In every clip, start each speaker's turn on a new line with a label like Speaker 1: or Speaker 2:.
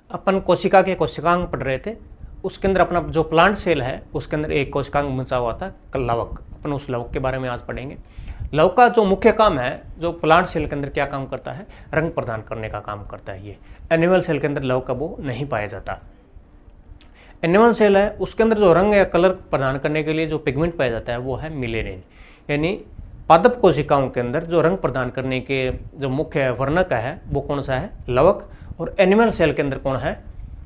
Speaker 1: अपन कोशिका के कोशिकांग पढ़ रहे थे, उसके अंदर अपना जो प्लांट सेल है उसके अंदर एक कोशिकांग बचा हुआ था लवक। अपन उस लवक के बारे में आज पढ़ेंगे। लवक का जो मुख्य काम है, जो प्लांट सेल के अंदर क्या काम करता है, रंग प्रदान करने का काम करता है। ये एनिमल सेल के अंदर लवक का वो नहीं पाया जाता। एनिमल सेल है उसके अंदर जो रंग या कलर प्रदान करने के लिए जो पिगमेंट पाया जाता है वो है मिलेनिन। यानी पादप कोशिकाओं के अंदर जो रंग प्रदान करने के जो मुख्य वर्णक है वो कौन सा है, लवक। और एनिमल सेल के अंदर कौन है,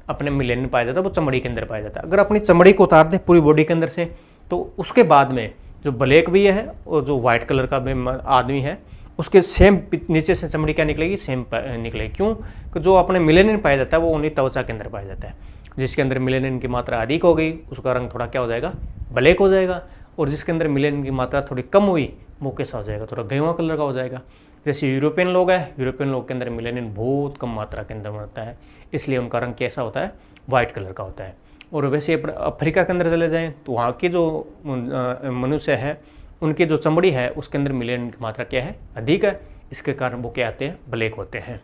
Speaker 1: अपने मिलेनिन पाया जाता है, वो चमड़ी के अंदर पाया जाता है। अगर अपनी चमड़ी को उतार दे पूरी बॉडी के अंदर से, तो उसके बाद में जो ब्लैक भी है और जो व्हाइट कलर का भी आदमी है, उसके सेम नीचे से चमड़ी क्या निकलेगी, सेम निकलेगी। क्यों कि जो अपने मिलेनिन पाया जाता है वो उन्हीं त्वचा के अंदर पाया जाता है। जिसके अंदर मिलेनिन की मात्रा अधिक हो गई उसका रंग थोड़ा क्या हो जाएगा, ब्लैक हो जाएगा। और जिसके अंदर मिलेनिन की मात्रा थोड़ी कम हुई वो कैसा हो जाएगा, थोड़ा गेहुआ कलर का हो जाएगा। जैसे यूरोपियन लोग हैं, यूरोपियन लोग के अंदर मिलेनिन बहुत कम मात्रा के अंदर बनता है, इसलिए उनका रंग कैसा होता है, वाइट कलर का होता है। और वैसे अफ्रीका के अंदर चले जाएं तो वहाँ के जो मनुष्य है उनकी जो चमड़ी है उसके अंदर मिलेनिन की मात्रा क्या है, अधिक है। इसके कारण वो क्या आते हैं, ब्लैक होते हैं।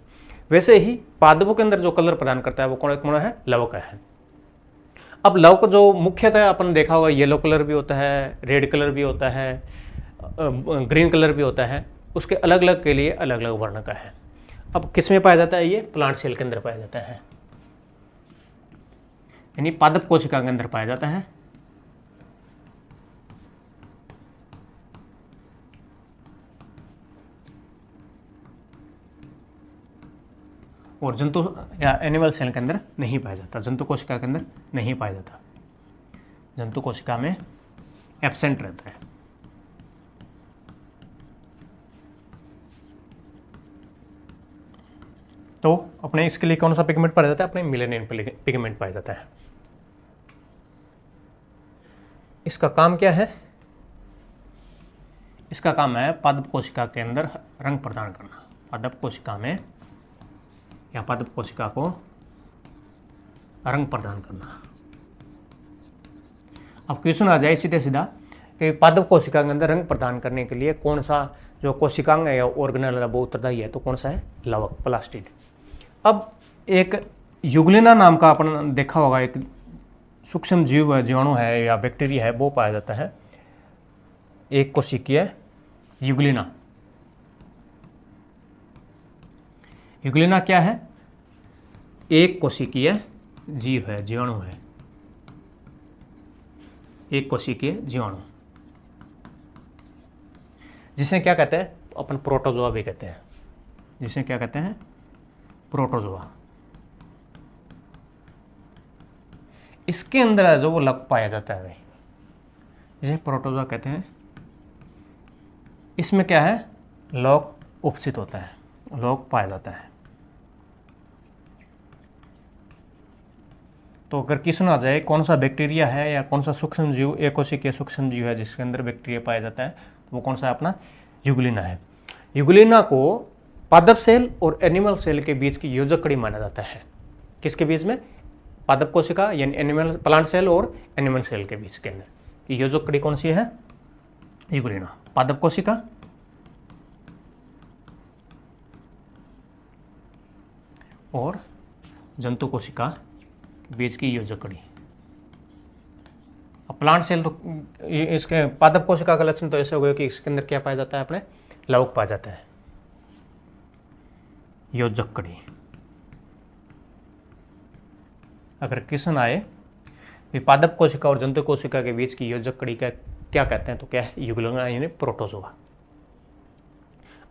Speaker 1: वैसे ही पादपों के अंदर जो कलर प्रदान करता है वो कौन है, लवक है। अब लवक जो मुख्यतः अपन देखा होगा येलो कलर भी होता है, रेड कलर भी होता है, ग्रीन कलर भी होता है। उसके अलग अलग के लिए अलग अलग वर्ण का है। अब किस में पाया जाता है, ये प्लांट सेल के अंदर पाया जाता है, यानी पादप कोशिका के अंदर पाया जाता है। और जंतु या एनिमल सेल के अंदर नहीं पाया जाता, जंतु कोशिका के अंदर नहीं पाया जाता, जंतु कोशिका में एब्सेंट रहता है। तो अपने इसके लिए कौन सा पिगमेंट पाया जाता है, अपने मिलेनिन पिगमेंट पाया जाता है। इसका काम क्या है, इसका काम है पादप कोशिका के अंदर रंग प्रदान करना। पादप कोशिका में या पादप कोशिका को रंग प्रदान करना। अब क्वेश्चन आ जाए सीधे सीधा कि पादप कोशिका के अंदर रंग प्रदान करने के लिए कौन सा जो कोशिकांग है या ऑर्गेनेल है वो उत्तरदायी है, तो कौन सा है, लवक, प्लास्टिड। अब एक युगलिना नाम का अपन देखा होगा, एक सूक्ष्म जीव है, जीवाणु है या बैक्टीरिया है, वो पाया जाता है एक कोशिकीय युगलिना। युगलिना क्या है, एक कोशिकीय जीव है, जीवाणु है, एक कोशिकीय जीवाणु, जिसे क्या कहते हैं अपन, प्रोटोजोआ भी कहते हैं, जिसे क्या कहते हैं, प्रोटोजोआ। इसके अंदर जो वो लवक पाया जाता है जिसे प्रोटोजोआ कहते हैं, इसमें क्या है, लवक उपस्थित होता है, लवक पाया जाता है। तो अगर क्वेश्चन आ जाए कौन सा बैक्टीरिया है या कौन सा सूक्ष्म जीव, एक कोशिकीय सूक्ष्म जीव है जिसके अंदर बैक्टीरिया पाया जाता है, तो वो कौन सा है, अपना युगलिना है। युगलिना को पादप सेल और एनिमल सेल के बीच की योजक कड़ी माना जाता है। किसके बीच में, पादप कोशिका यानी एनिमल प्लांट सेल और एनिमल सेल के बीच के अंदर योजक कड़ी कौन सी है, युगलिना। पादप कोशिका और जंतु कोशिका बीच की योजक कड़ी। अब प्लांट सेल तो इसके पादप कोशिका का लक्षण तो ऐसे हो गया कि इसके अंदर क्या पाया जाता है, अपने लवक पाया जाता है, योजक कड़ी। अगर क्वेश्चन आए कि पादप कोशिका और जंतु कोशिका के बीच की योजक कड़ी का क्या कहते हैं, तो क्या है, युगलिना यानी प्रोटोजोआ।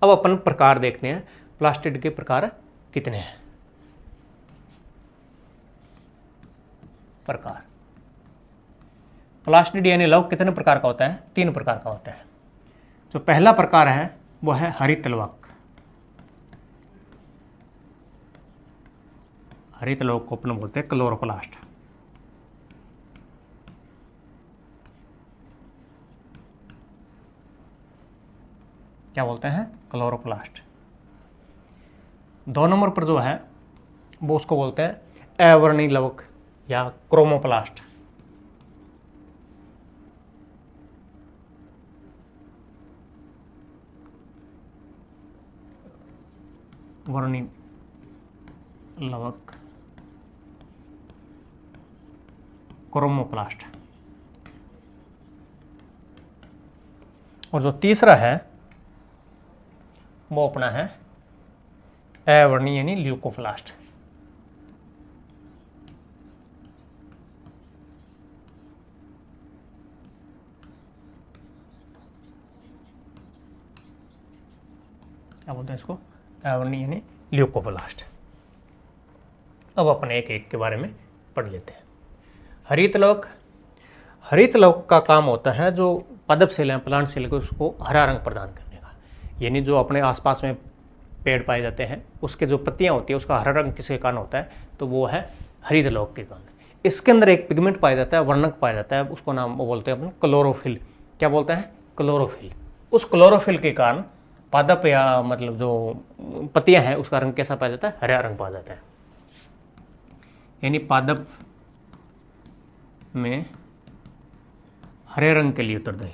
Speaker 1: अब अपन प्रकार देखते हैं, प्लास्टिड के प्रकार कितने हैं। प्रकार, प्लास्टिड यानी लवक कितने प्रकार का होता है, 3 प्रकार का होता है। जो पहला प्रकार है वो है हरित लवक। हरित लवक को अपन बोलते हैं क्लोरोप्लास्ट। क्या बोलते हैं, क्लोरोप्लास्ट। 2 नंबर पर जो है वो उसको बोलते हैं अवर्णी लवक या क्रोमोप्लास्ट। वर्णी लवक क्रोमोप्लास्ट। और जो तीसरा है वो अपना है अवर्णीय यानी ल्यूकोप्लास्ट। क्या बोलते हैं इसको? अवर्णीय यानी ल्यूकोप्लास्ट। अब अपने एक एक के बारे में पढ़ लेते हैं। हरित लवक। हरित लवक का काम होता है जो पादप सेल है, प्लांट सेल को, उसको हरा रंग प्रदान करने का। यानी जो अपने आसपास में पेड़ पाए जाते हैं उसके जो पत्तियां होती है उसका हरा रंग किसके कारण होता है? तो वो है हरित लवक के कारण। इसके अंदर एक पिगमेंट पाया जाता है, वर्णक पाया जाता है, उसको नाम वो बोलते हैं अपन क्लोरोफिल। क्या बोलते हैं? क्लोरोफिल। उस क्लोरोफिल के कारण पादप या मतलब जो पत्तियां हैं उसका रंग कैसा पाया जाता है? हरा रंग पाया जाता है। यानी पादप में हरे रंग के लिए उत्तरदायी।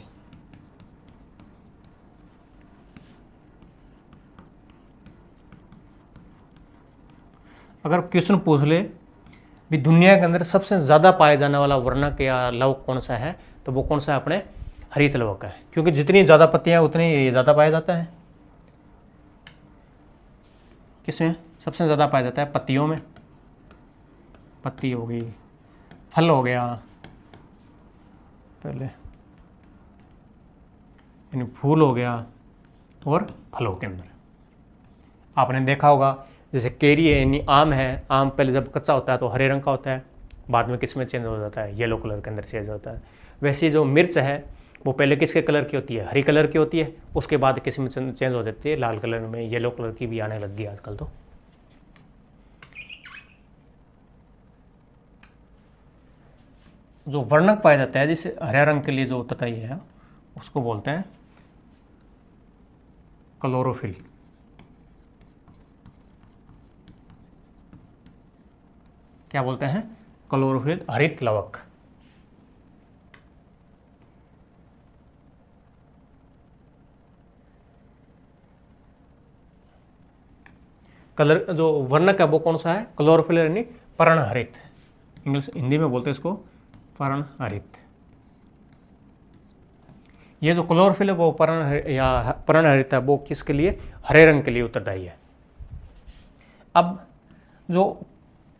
Speaker 1: अगर क्वेश्चन पूछ ले भी दुनिया के अंदर सबसे ज़्यादा पाया जाने वाला वर्णक या लवक कौन सा है, तो वो कौन सा है? अपने हरित लवक है। क्योंकि जितनी ज़्यादा पत्तियां हैं उतनी ये ज़्यादा पाया जाता है। किसमें सबसे ज़्यादा पाया जाता है? पत्तियों में। पत्ती हो गई, फल हो गया पहले, यानी फूल हो गया, और फलों के अंदर आपने देखा होगा जैसे केरी है यानी आम है, आम पहले जब कच्चा होता है तो हरे रंग का होता है, बाद में किस में चेंज हो जाता है? येलो कलर के अंदर चेंज होता है। वैसे जो मिर्च है वो पहले किसके कलर की होती है? हरी कलर की होती है, उसके बाद किस में चेंज हो जाती है? लाल कलर में, येलो कलर की भी आने लग गई आजकल। तो जो वर्णक पाया जाता है जिसे हरे रंग के लिए जो उत्तरदायी है उसको बोलते हैं क्लोरोफिल। क्या बोलते हैं? क्लोरोफिल, हरित लवक। कलर जो वर्णक है वो कौन सा है? क्लोरोफिल यानी पर्णहरित। इंग्लिश हिंदी में बोलते हैं इसको पर्णहरित। ये जो क्लोरोफिल है वो पर्णहरित है, वो किसके लिए? हरे रंग के लिए उत्तरदायी है। अब जो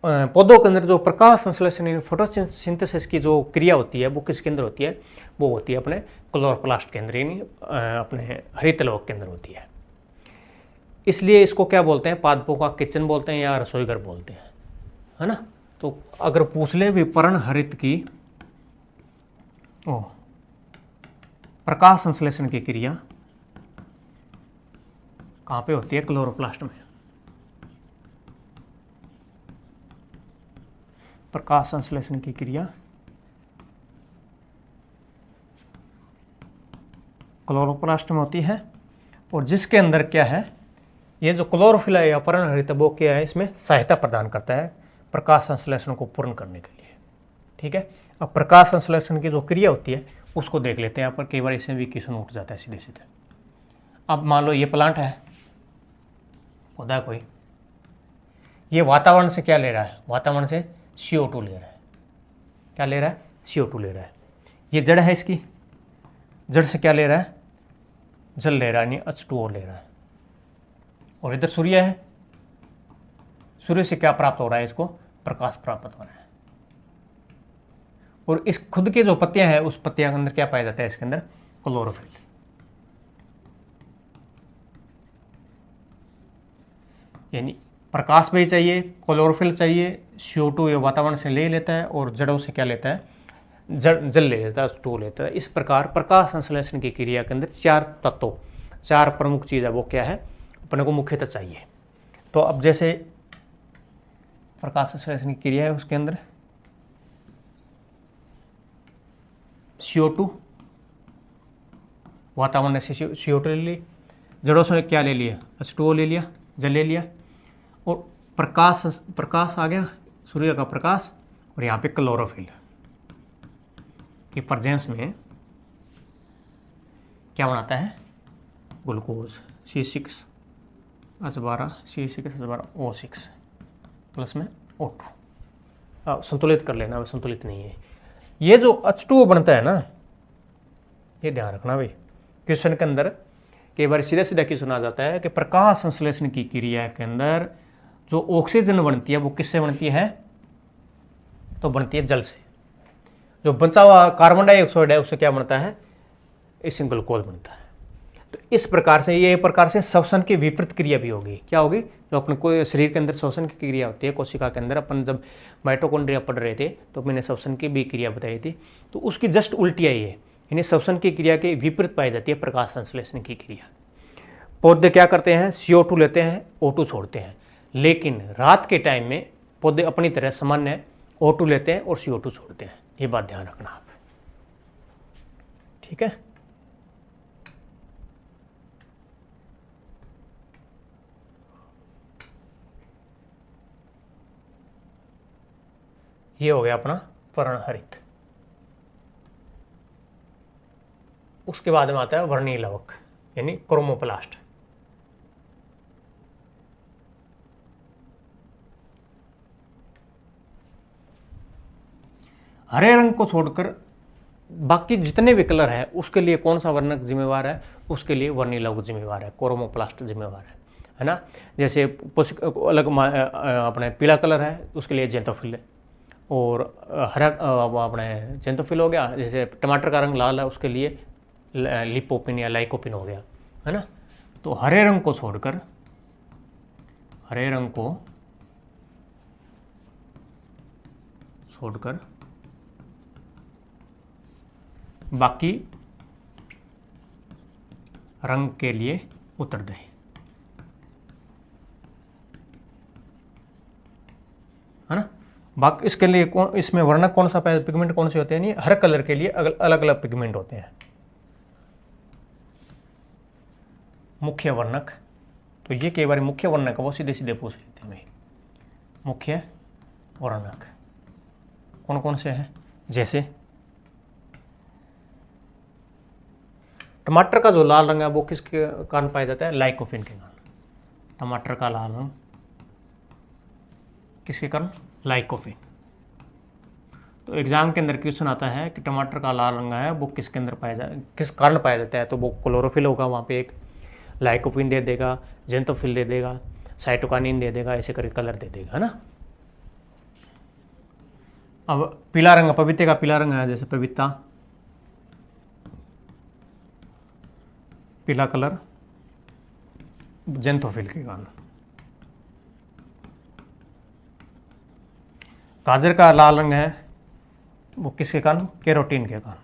Speaker 1: पौधों के अंदर जो प्रकाश संश्लेषण फोटोसिंथेसिस की जो क्रिया होती है वो किसके अंदर होती है? वो होती है अपने क्लोरोप्लास्ट के अंदर, यानी अपने हरित लवक के अंदर होती है। इसलिए इसको क्या बोलते हैं? पादपों का किचन बोलते हैं या रसोई घर बोलते हैं, है ना। तो अगर पूछ ले भी पर्णहरित की प्रकाश संश्लेषण की क्रिया कहाँ पे होती है? क्लोरोप्लास्ट में। प्रकाश संश्लेषण की क्रिया क्लोरोप्लास्ट में होती है, और जिसके अंदर क्या है? ये जो क्लोरोफिल है या पर्णहरित वो क्या है? इसमें सहायता प्रदान करता है प्रकाश संश्लेषण को पूर्ण करने के लिए। ठीक है। अब प्रकाश संश्लेषण की जो क्रिया होती है उसको देख लेते हैं यहाँ पर। कई बार इसमें भी क्वेश्चन उठ जाता है सीधे सीधे। अब मान लो ये प्लांट है, पौधा कोई, ये वातावरण से क्या ले रहा है? वातावरण से CO2 ले रहा है। क्या ले रहा है? CO2 ले रहा है। ये जड़ है, इसकी जड़ से क्या ले रहा है? जल ले रहा है, यानी H2O ले रहा है। और इधर सूर्य है, सूर्य से क्या प्राप्त हो रहा है? इसको प्रकाश प्राप्त हो रहा है। और इस खुद के जो पत्तियां हैं उस पत्तियां के अंदर क्या पाया जाता है? इसके अंदर क्लोरोफिल। यानी प्रकाश भी चाहिए, क्लोरोफिल चाहिए, CO2 ये वातावरण से ले लेता है, और जड़ों से क्या लेता है? जल ले लेता है, H2O लेता है। इस प्रकार प्रकाश संश्लेषण की क्रिया के अंदर चार तत्व, चार प्रमुख चीज़ है, वो क्या है? अपने को मुख्यतः चाहिए। तो अब जैसे प्रकाश संश्लेषण की क्रिया है उसके अंदर CO2, वातावरण से CO2 ले ली, जड़ों से क्या ले लिया? H2O ले लिया, जल ले लिया, और प्रकाश आ गया, सूर्य का प्रकाश, और यहाँ पे क्लोरोफिल की प्रेजेंस में क्या बनाता है? ग्लूकोज C6H12O6 प्लस में O2। संतुलित कर लेना, संतुलित नहीं है। ये जो H2O बनता है ना, ये ध्यान रखना भाई, क्वेश्चन के अंदर कई बार सीधा सीधा क्वेश्चन आ जाता है कि प्रकाश संश्लेषण की क्रिया के अंदर जो ऑक्सीजन बनती है वो किससे बनती है, तो बनती है जल से। जो बचा हुआ कार्बन डाइऑक्साइड है उससे क्या बनता है, इससे ग्लूकोज बनता है। तो इस प्रकार से ये प्रकार से श्वसन की विपरीत क्रिया भी होगी। क्या होगी, जो अपने को शरीर के अंदर श्वसन की क्रिया होती है कोशिका के अंदर, अपन जब माइटोकॉन्ड्रिया पढ़ रहे थे तो मैंने श्वसन की भी क्रिया बताई थी, तो उसकी जस्ट उल्टी आई है, यानी श्वसन की क्रिया के विपरीत पाई जाती है प्रकाश संश्लेषण की क्रिया। पौधे क्या करते हैं, CO2 लेते हैं, O2 छोड़ते हैं, लेकिन रात के टाइम में पौधे अपनी तरह सामान्य O2 लेते हैं और CO2 छोड़ते हैं। ये बात ध्यान रखना आप, ठीक है। ये हो गया अपना पर्णहरित। उसके बाद में आता है वर्णीय लवक यानी क्रोमोप्लास्ट। हरे रंग को छोड़कर बाकी जितने भी कलर है उसके लिए कौन सा वर्णक जिम्मेवार है, उसके लिए वर्णीय लवक जिम्मेवार है, क्रोमोप्लास्ट जिम्मेवार है ना। जैसे अलग अपने पीला कलर है उसके लिए जेंथोफिल है, और हरा अपने जेंथोफिल हो गया। जैसे टमाटर का रंग लाल है उसके लिए लिपोपिन या लाइकोपिन हो गया, है ना। तो हरे रंग को छोड़कर, हरे रंग को छोड़कर बाकी रंग के लिए उत्तरदायी, है ना। बाकी इसके लिए इसमें वर्णक कौन सा पिगमेंट कौन से होते हैं, नहीं, हर कलर के लिए अलग अलग पिगमेंट होते हैं। मुख्य वर्णक, तो ये कई बार मुख्य वर्णक वो सीधे सीधे पूछ लेते हैं भाई। मुख्य वर्णक कौन कौन से हैं, जैसे टमाटर का जो लाल रंग है वो किसके कारण पाया जाता है, लाइकोपिन के कारण। टमाटर का लाल रंग किसके कारण, लाइकोपिन। तो एग्जाम के अंदर क्वेश्चन आता है कि टमाटर का लाल रंग है वो किसके अंदर पाया जाए, किस कारण पाया जाता है, तो वो क्लोरोफिल होगा, वहाँ पे एक लाइकोपिन दे देगा, जेंथोफिल दे देगा, साइटोकाइनिन दे देगा, ऐसे करके कलर दे देगा, है ना। अब पीला रंग, पपीते का पीला रंग है, जैसे पपीता, पीला कलर जेंथोफिल के कारण। गाजर का लाल रंग है वो किसके कारण, कैरोटीन के कारण,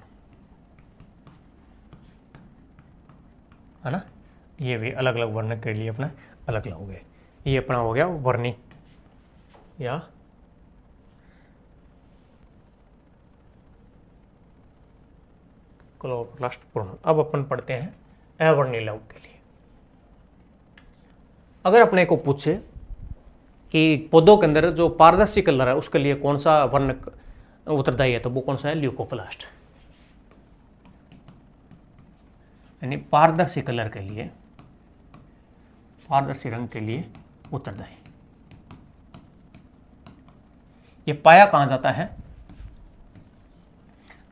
Speaker 1: है ना। ये भी अलग अलग वर्णक के लिए अपना अलग अलग हो गए। ये अपना हो गया वर्णी या क्लोरोप्लास्ट पूर्ण। अब अपन पढ़ते हैं अवर्णीय लवक के लिए। अगर अपने को पूछे कि पौधों के अंदर जो पारदर्शी कलर है उसके लिए कौन सा वर्णक उत्तरदायी है, तो वो कौन सा है, ल्यूकोप्लास्ट। यानी पारदर्शी कलर के लिए, पारदर्शी रंग के लिए उत्तरदायी। ये पाया कहाँ जाता है,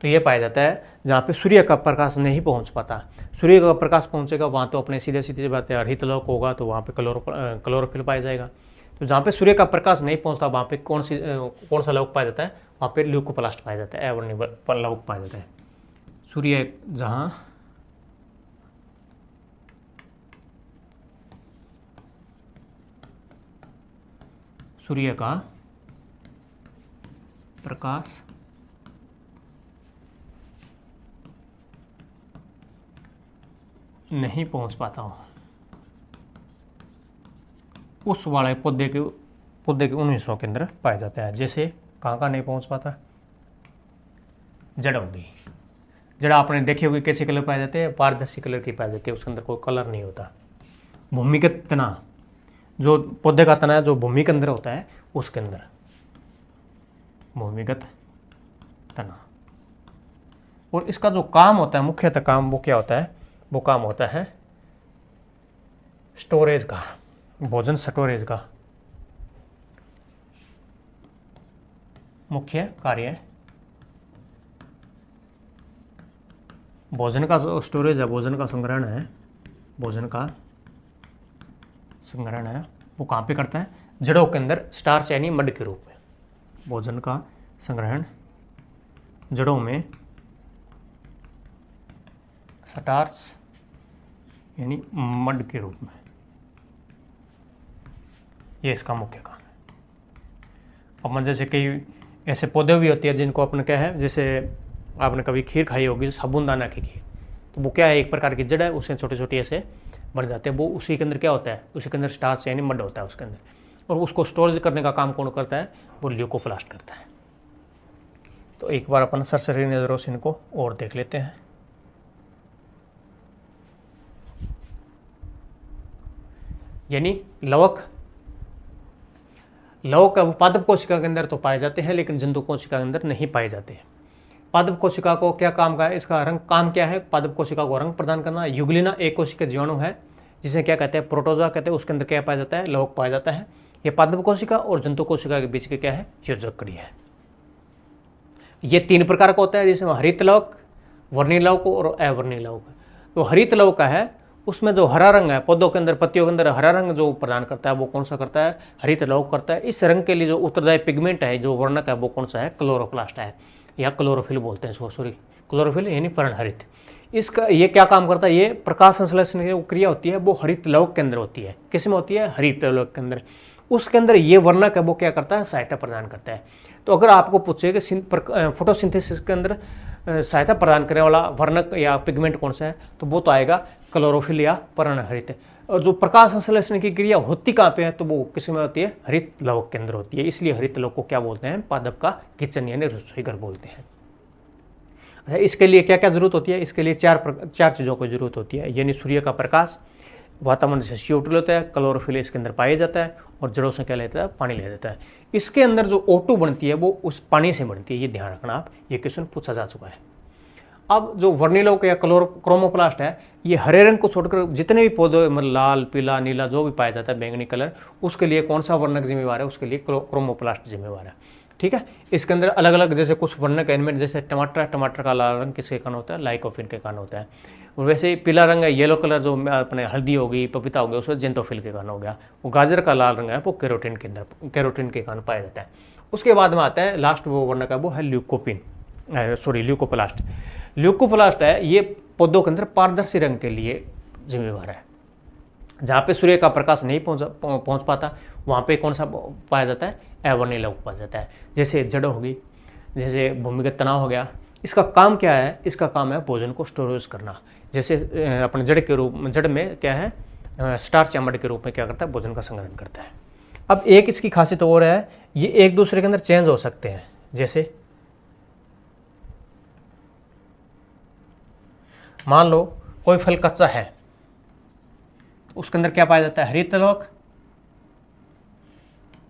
Speaker 1: तो ये पाया जाता है जहाँ पे सूर्य का प्रकाश नहीं पहुँच पाता। सूर्य का प्रकाश पहुँचेगा वहाँ तो अपने सीधे सीधे बात है, हरित लवक होगा तो वहाँ पे क्लोरोफिल पाया जाएगा। तो जहाँ पे सूर्य का प्रकाश नहीं पहुँचता वहाँ पे कौन सा लवक पाया जाता है, वहाँ पे ल्यूकोप्लास्ट पाया जाता है, अवर्णीय लवक पाया जाता है। सूर्य जहाँ सूर्य का प्रकाश नहीं पहुंच पाता हो उस वाले पौधे के उन हिस्सों के अंदर पाया जाता है। जैसे कहाँ नहीं पहुंच पाता, जड़ होगी। जड़ आपने देखी होगी कैसे कलर पाए जाते हैं, पारदर्शी कलर की पाई जाती है, उसके अंदर कोई कलर नहीं होता। भूमिगत तना, जो पौधे का तना है जो भूमि के अंदर होता है उसके अंदर भूमिगत तना। और इसका जो काम होता है, मुख्यतः काम वो क्या होता है, वो काम होता है स्टोरेज का, भोजन स्टोरेज का। मुख्य कार्य भोजन का जो स्टोरेज है, भोजन का संग्रहण है, भोजन का संग्रहण है वो कहाँ पे करता है? जड़ों के अंदर स्टार्च यानी मड के रूप में। भोजन का संग्रहण जड़ों में स्टार्च यानी मड के रूप में, ये इसका मुख्य काम है। अब जैसे कई ऐसे पौधे भी होते हैं जिनको अपन क्या है, जैसे आपने कभी खीर खाई होगी साबूनदाना की खीर, तो वो क्या है, एक प्रकार की जड़ है, उससे छोटे छोटे ऐसे बन जाते हैं। वो उसी के अंदर क्या होता है, उसी के अंदर स्टार्च यानी मड होता है उसके अंदर, और उसको स्टोरेज करने का काम कौन करता है? वो ल्यूकोप्लास्ट करता है। तो एक बार अपन सरसरी नज़रों से इनको और देख लेते हैं। यानी लवक पादप कोशिका के अंदर तो पाए जाते हैं, लेकिन जंतु कोशिका के अंदर नहीं पाए जाते हैं। पादप कोशिका को क्या काम का है? इसका रंग काम क्या है? पादप कोशिका को रंग प्रदान करना। युग्लिना एक कोशिका जीवाणु है जिसे क्या कहते हैं? प्रोटोजोआ कहते हैं। उसके अंदर क्या पाया जाता है? लवक पाया जाता है। ये पादप कोशिका और जंतु कोशिका के बीच के क्या है? योजक कड़ी है। ये 3 प्रकार का होता है, जिसमें हरित लवक, वर्णी लवक और अवर्णी लवक। तो हरित लवक का है, उसमें जो हरा रंग है, पौधों के अंदर पत्तियों के अंदर हरा रंग जो प्रदान करता है वो कौन सा करता है? हरित लवक करता है। इस रंग के लिए जो उत्तरदायी पिगमेंट है, जो वर्णक है, वो कौन सा है? क्लोरोप्लास्ट है, या क्लोरोफिल बोलते हैं इसको, सॉरी क्लोरोफिल यानी पर्णहरित। इसका ये क्या काम करता है? ये प्रकाश संश्लेषण की क्रिया होती है वो हरित लवक के अंदर होती है। किस में होती है? हरित लवक के अंदर। उसके अंदर ये वर्णक है वो क्या करता है? सहायता प्रदान करता है। तो अगर आपको पूछे कि फोटोसिंथेसिस के अंदर सहायता प्रदान करने वाला वर्णक या पिगमेंट कौन सा है, तो वो तो आएगा क्लोरोफिल या पर्णहरित। और जो प्रकाश संश्लेषण की क्रिया होती कहाँ पे है, तो वो किस में होती है? हरित लवक के अंदर होती है। इसलिए हरित लवक को क्या बोलते हैं? पादप का किचन यानी रसोई घर बोलते हैं। अच्छा, इसके लिए क्या क्या जरूरत होती है? इसके लिए चार चीज़ों की जरूरत होती है, यानी सूर्य का प्रकाश, वातावरण से CO2 लेता है, क्लोरोफिल इसके अंदर पाया जाता है, और जड़ों से क्या लेता है? पानी ले लेता है। इसके अंदर जो O2 बनती है वो उस पानी से बनती है, ये ध्यान रखना आप, ये क्वेश्चन पूछा जा चुका है। अब जो वर्णिलवक या क्रोमोप्लास्ट है, ये हरे रंग को छोड़कर जितने भी पौधे मतलब लाल, पीला, नीला जो भी पाया जाता है, बैंगनी कलर, उसके लिए कौन सा वर्णक जिम्मेवार है? उसके लिए क्रोमोप्लास्ट जिम्मेवार है। ठीक है, इसके अंदर अलग अलग जैसे कुछ वर्णक एलिमेंट, जैसे टमाटर का लाल रंग किसके कारण होता है? लाइकोपिन के कारण होता है। और वैसे ही पीला रंग है, येलो कलर जो अपने हल्दी होगी, पपीता हो गया, उसमें जेंटोफिल के कारण हो गया। वो गाजर का लाल रंग है वो कैरोटीन के कारण पाया जाता है। उसके बाद में आता है लास्ट वो वर्णक है, वो है ल्यूकोप्लास्ट। ल्यूकोप्लास्ट है, ये पौधों के अंदर पारदर्शी रंग के लिए जिम्मेवार है। जहाँ पे सूर्य का प्रकाश नहीं पहुँच पाता, वहाँ पे कौन सा पाया जाता है? अवर्णी लवक पाया जाता है। जैसे जड़ होगी, जैसे भूमिगत तनाव हो गया, इसका काम क्या है? इसका काम है भोजन को स्टोरेज करना। जैसे अपने जड़ में क्या है? स्टार्च या मड के रूप में क्या करता है? भोजन का संग्रहण करता है। अब एक इसकी खासियत और है, ये एक दूसरे के अंदर चेंज हो सकते हैं। जैसे मान लो कोई फल कच्चा है, तो उसके अंदर क्या पाया जाता है? हरित लवक।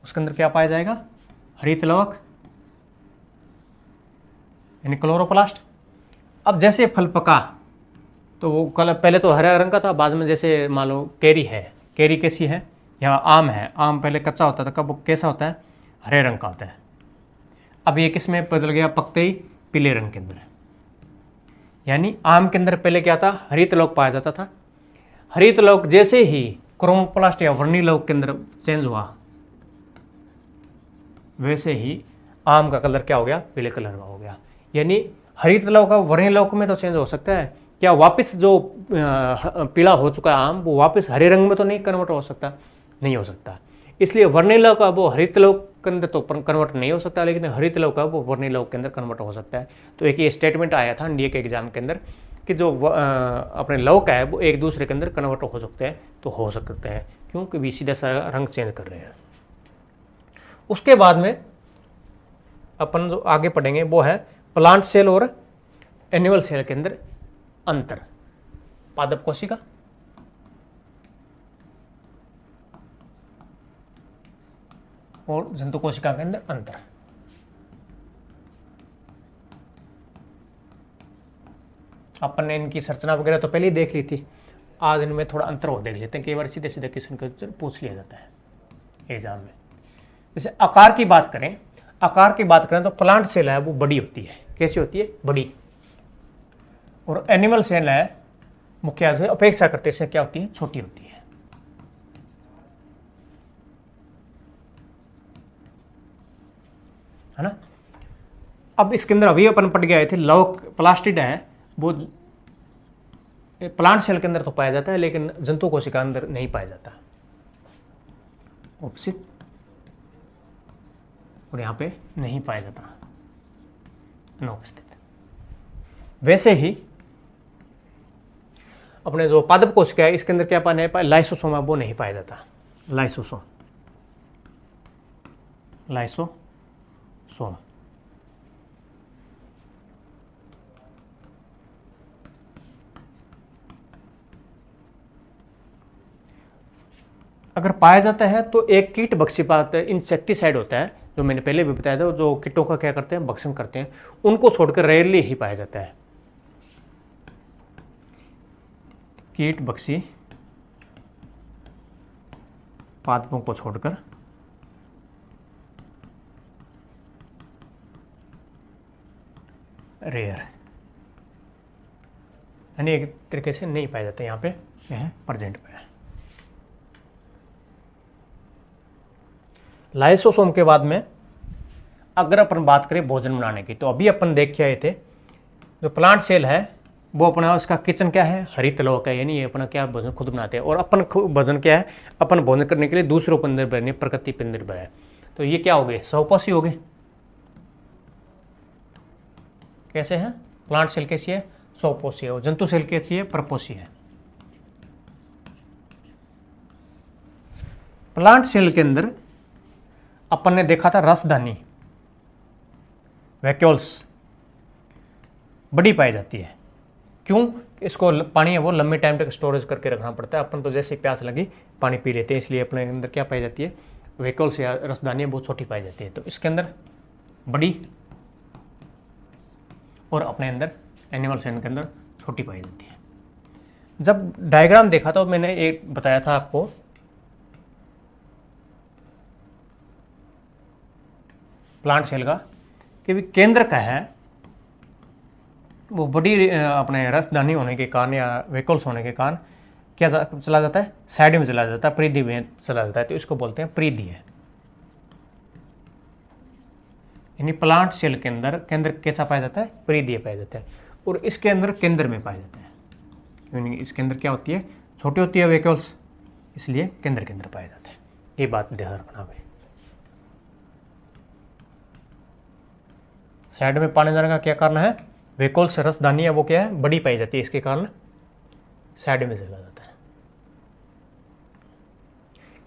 Speaker 1: उसके अंदर क्या पाया जाएगा? हरित लवक यानी क्लोरोप्लास्ट। अब जैसे फल पका तो वो पहले तो हरे रंग का था, बाद में जैसे मान लो कैरी है, कैरी कैसी है, या आम है, आम पहले कच्चा होता था, कब कैसा होता है? हरे रंग का होता है। अब ये किस में बदल गया? पकते ही पीले रंग के अंदर। यानी आम के अंदर पहले क्या था? हरित लवक पाया जाता था। हरित लवक जैसे ही क्रोमोप्लास्ट या वर्णी लवक के अंदर चेंज हुआ, वैसे ही आम का कलर क्या हो गया? पीले कलर का हो गया। यानी हरित लवक का वर्णी लवक में तो चेंज हो सकता है, क्या वापस जो पीला हो चुका है आम, वो वापस हरे रंग में तो नहीं कन्वर्ट हो सकता? नहीं हो सकता। इसलिए वर्णी लवक का वो हरित लवक के अंदर तो कन्वर्ट नहीं हो सकता, लेकिन हरित लवक का वो वर्णी लवक के अंदर कन्वर्ट हो सकता है। तो एक ये स्टेटमेंट आया था NDA के एग्जाम के अंदर कि जो अपने लवक है वो एक दूसरे के अंदर कन्वर्ट हो सकते हैं, तो हो सकते हैं, क्योंकि भी सीधा सा रंग चेंज कर रहे हैं। उसके बाद में अपन जो आगे पढ़ेंगे वो है प्लांट सेल और एनिमल सेल के अंदर अंतर। पादप कोशिका और जंतु कोशिका के अंदर अंतर। अपन ने इनकी संरचना वगैरह तो पहले ही देख ली थी, आज इनमें थोड़ा अंतर और देख लेते हैं। कई बार सीधे सीधे क्वेश्चन पूछ लिया जाता है एग्जाम में। जैसे आकार की बात करें तो प्लांट सेल है वो बड़ी होती है। कैसी होती है? बड़ी। और एनिमल सेल है मुख्य रूप से अपेक्षा करते से क्या होती है, छोटी होती है ना। अब इसके अंदर अभी अपन पढ़ के आए थे लवक प्लास्टिड है, वो प्लांट सेल के अंदर तो पाया जाता है लेकिन जंतु कोशिका अंदर नहीं पाया जाता, उपस्थित, और यहाँ पे नहीं पाया जाता, अनुपस्थित। वैसे ही अपने जो पादप कोशिका है इसके अंदर क्या पाया है, लाइसोसोम है वो नहीं पाया जाता, लाइसोसोम, लाइसोसोम। अगर पाया जाता है तो एक कीट भक्षी पदार्थ इंसेक्टिसाइड होता है, जो मैंने पहले भी बताया था, जो कीटों का क्या करते हैं, भक्षण करते हैं, उनको छोड़कर रेयरली ही पाया जाता है। कीट भक्षी पादपों को छोड़कर रेयर, यानी एक तरीके से नहीं पाया जाता, यहाँ पे यह प्रेजेंट पे है। लाइसोसोम के बाद में अगर अपन बात करें भोजन बनाने की, तो अभी अपन देख के आए थे जो प्लांट सेल है वो अपना उसका किचन क्या है, हरित लवक है, यानी ये अपना क्या भोजन खुद बनाते हैं। और अपन भोजन क्या है, अपन भोजन करने के लिए दूसरों पर निर्भर नहीं, प्रकृति पर निर्भर है। तो ये क्या हो गए, स्वपोषी हो गए। कैसे है, प्लांट सेल कैसी है, स्वपोषी है, और जंतु सेल कैसी है, परपोषी है। प्लांट सेल के अंदर अपन ने देखा था रसधानी, वैक्यूल्स बड़ी पाई जाती है। क्यों, इसको पानी है वो लंबे टाइम तक स्टोरेज करके रखना पड़ता है। अपन तो जैसे प्यास लगी पानी पी लेते हैं, इसलिए अपने अंदर क्या पाई जाती है, वैक्यूल्स या रसधानी बहुत छोटी पाई जाती है। तो इसके अंदर बड़ी और अपने अंदर एनिमल सेल के अंदर छोटी पाई जाती है। जब डायग्राम देखा तो मैंने एक बताया था आपको, प्लांट सेल का, कि केंद्र का है वो बड़ी अपने रसदानी होने के कारण या वैक्यूल्स होने के कारण क्या चला जाता है, साइड में चला जाता है, परिधि में चला जाता है, तो इसको बोलते हैं परिधि है। यानी प्लांट सेल के अंदर केंद्र कैसा पाया जाता है, परिधीय पाया जाता है, और इसके अंदर केंद्र में पाया जाता है। यानी इसके अंदर क्या होती है, छोटी होती है वैक्यूल्स, इसलिए केंद्र के अंदर पाया जाता है। ये बात ध्यान रखना भाई। साइड में पाने जाने का क्या कारण है, वैक्यूल्स रसदानी है वो क्या है, बड़ी पाई जाती है, इसके कारण साइड में चला जाता है।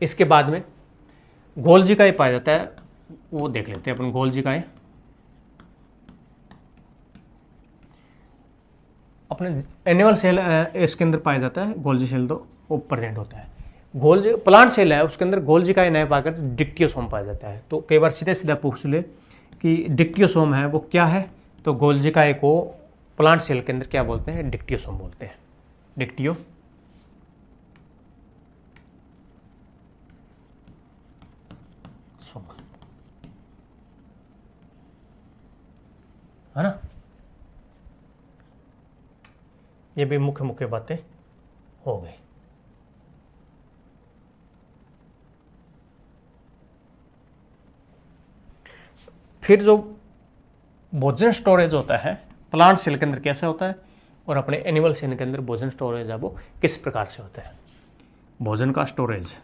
Speaker 1: इसके बाद में गोल्जिकाई पाया जाता है, वो देख लेते हैं अपन। गोल्जिकाई अपने एनिमल सेल इसके अंदर पाया जाता है, गोल्जी सेल तो वो प्रेजेंट होता है। गोल्जी प्लांट सेल है उसके अंदर गोल्जिकाई नहीं पाकर डिक्टियोसोम पाया जाता है। तो कई बार सीधे सीधा पूछ ले कि डिक्टियोसोम है वो क्या है, तो गोल्जिकाई को प्लांट सेल के अंदर क्या बोलते हैं, डिक्टियोसोम बोलते हैं। डिक्टियोसोम, है ना। ये भी मुख्य मुख्य बातें हो गई। फिर जो भोजन स्टोरेज होता है प्लांट सेल के अंदर कैसे होता है, और अपने एनिमल सेल के अंदर भोजन स्टोरेज है वो किस प्रकार से होता है। भोजन का स्टोरेज,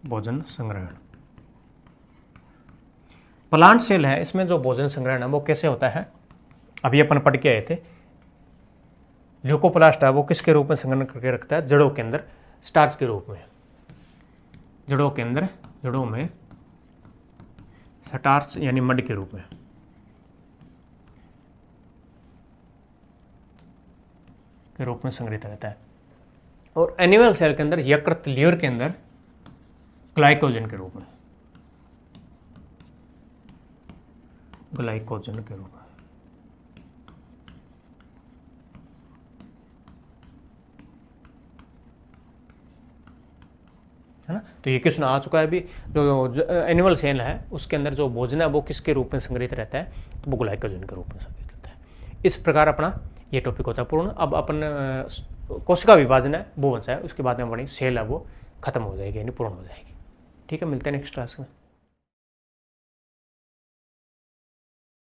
Speaker 1: भोजन संग्रहण। प्लांट सेल है इसमें जो भोजन संग्रहण है वो कैसे होता है, अभी अपन पढ़ के आए थे। ल्यूकोप्लास्ट है वो किसके रूप में संग्रहण करके रखता है, जड़ों के अंदर स्टार्च के रूप में। जड़ों के अंदर, जड़ों में स्टार्च यानी मड के रूप में संग्रहित रहता है। और एनिमल सेल के अंदर यकृत, लीवर के अंदर ग्लाइकोजन के रूप में, ग्लाइकोजन के रूप में, है ना। तो ये क्वेश्चन आ चुका है अभी। जो एनिमल सेल है उसके अंदर जो भोजन है वो किसके रूप में संग्रहित रहता है, तो वो ग्लाइकोजन के रूप में संग्रहित रहता है। इस प्रकार अपना ये टॉपिक होता है पूर्ण। अब अपन कोशिका विभाजन है वो बचा है, उसके बाद में हमारी सेल है वो खत्म हो जाएगी, यानी पूर्ण हो जाएगी। ठीक है, मिलते हैं नेक्स्ट क्लास में।